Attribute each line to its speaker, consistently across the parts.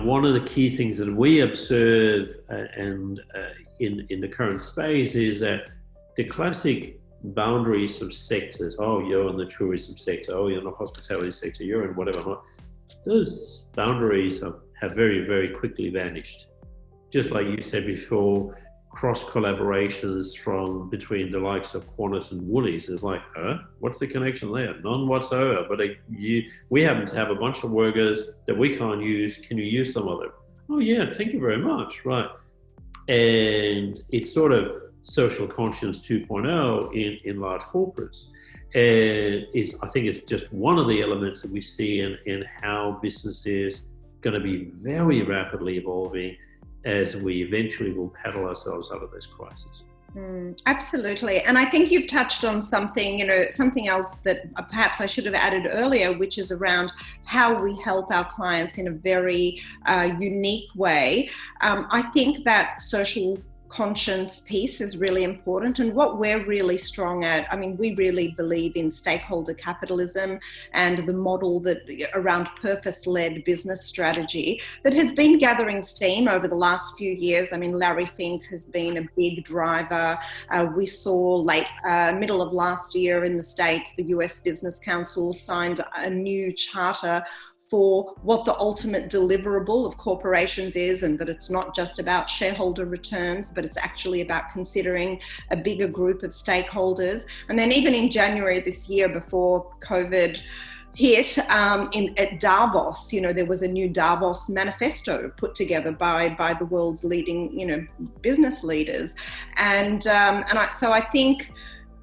Speaker 1: one of the key things that we observe in the current space is that the classic boundaries of sectors, oh, you're in the tourism sector, oh, you're in the hospitality sector, you're in whatever, those boundaries have very, very quickly vanished. Just like you said before, cross collaborations from between the likes of Qantas and Woolies is like, what's the connection there? None whatsoever. But we happen to have a bunch of workers that we can't use. Can you use some of them? Oh yeah, thank you very much. Right. And it's sort of social conscience 2.0 in large corporates. And I think it's just one of the elements that we see in how business is going to be very rapidly evolving as we eventually will paddle ourselves out of this crisis.
Speaker 2: Absolutely. And I think you've touched on something, something else that perhaps I should have added earlier, which is around how we help our clients in a very unique way. I think that social conscience piece is really important, and what we're really strong at, I mean, we really believe in stakeholder capitalism and the model that around purpose-led business strategy that has been gathering steam over the last few years. I mean, Larry Fink has been a big driver. We saw middle of last year in the States, the US Business Council signed a new charter for what the ultimate deliverable of corporations is, and that it's not just about shareholder returns, but it's actually about considering a bigger group of stakeholders. And then even in January this year, before COVID hit, at Davos, there was a new Davos manifesto put together by the world's leading, business leaders. And so I think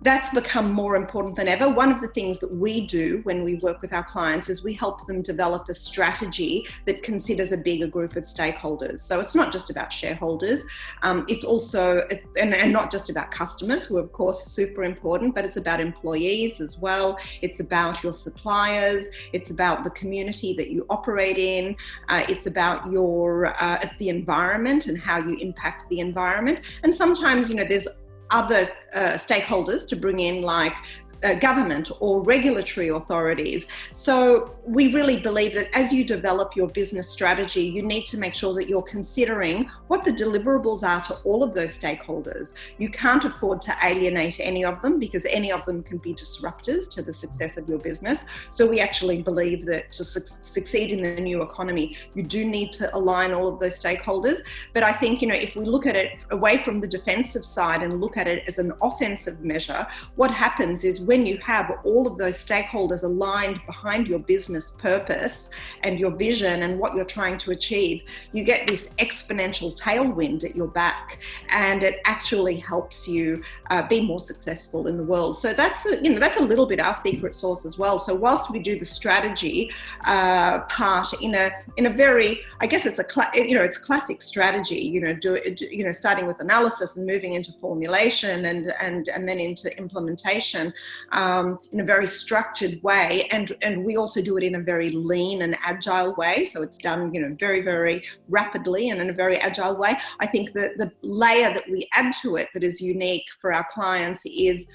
Speaker 2: that's become more important than ever. One of the things that we do when we work with our clients is we help them develop a strategy that considers a bigger group of stakeholders. So it's not just about shareholders. It's also, and not just about customers, who of course are super important, but it's about employees as well. It's about your suppliers. It's about the community that you operate in. It's about the environment and how you impact the environment. And sometimes, there's other stakeholders to bring in, like government or regulatory authorities. So we really believe that as you develop your business strategy, you need to make sure that you're considering what the deliverables are to all of those stakeholders. You can't afford to alienate any of them, because any of them can be disruptors to the success of your business. So we actually believe that to succeed in the new economy, you do need to align all of those stakeholders. But I think, if we look at it away from the defensive side and look at it as an offensive measure, what happens is when you have all of those stakeholders aligned behind your business purpose and your vision and what you're trying to achieve, you get this exponential tailwind at your back, and it actually helps you be more successful in the world. So that's a little bit our secret sauce as well. So whilst we do the strategy part in a very, I guess it's it's classic strategy, starting with analysis and moving into formulation and then into implementation. In a very structured way, and we also do it in a very lean and agile way. So it's done, very, very rapidly and in a very agile way. I think that the layer that we add to it that is unique for our clients is,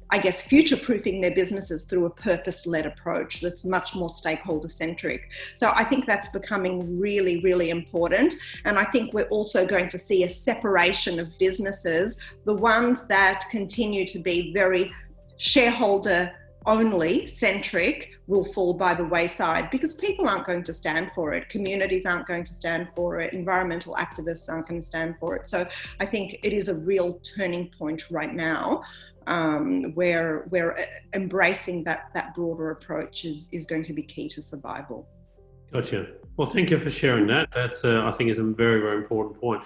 Speaker 2: I guess, future-proofing their businesses through a purpose-led approach that's much more stakeholder-centric. So I think that's becoming really, really important. And I think we're also going to see a separation of businesses. The ones that continue to be very shareholder only centric will fall by the wayside, because people aren't going to stand for it. Communities aren't going to stand for it. Environmental activists aren't going to stand for it. So I think it is a real turning point right now, where we're embracing that broader approach is going to be key to survival.
Speaker 1: Gotcha. Well, thank you for sharing that. That's, I think, is a very, very important point.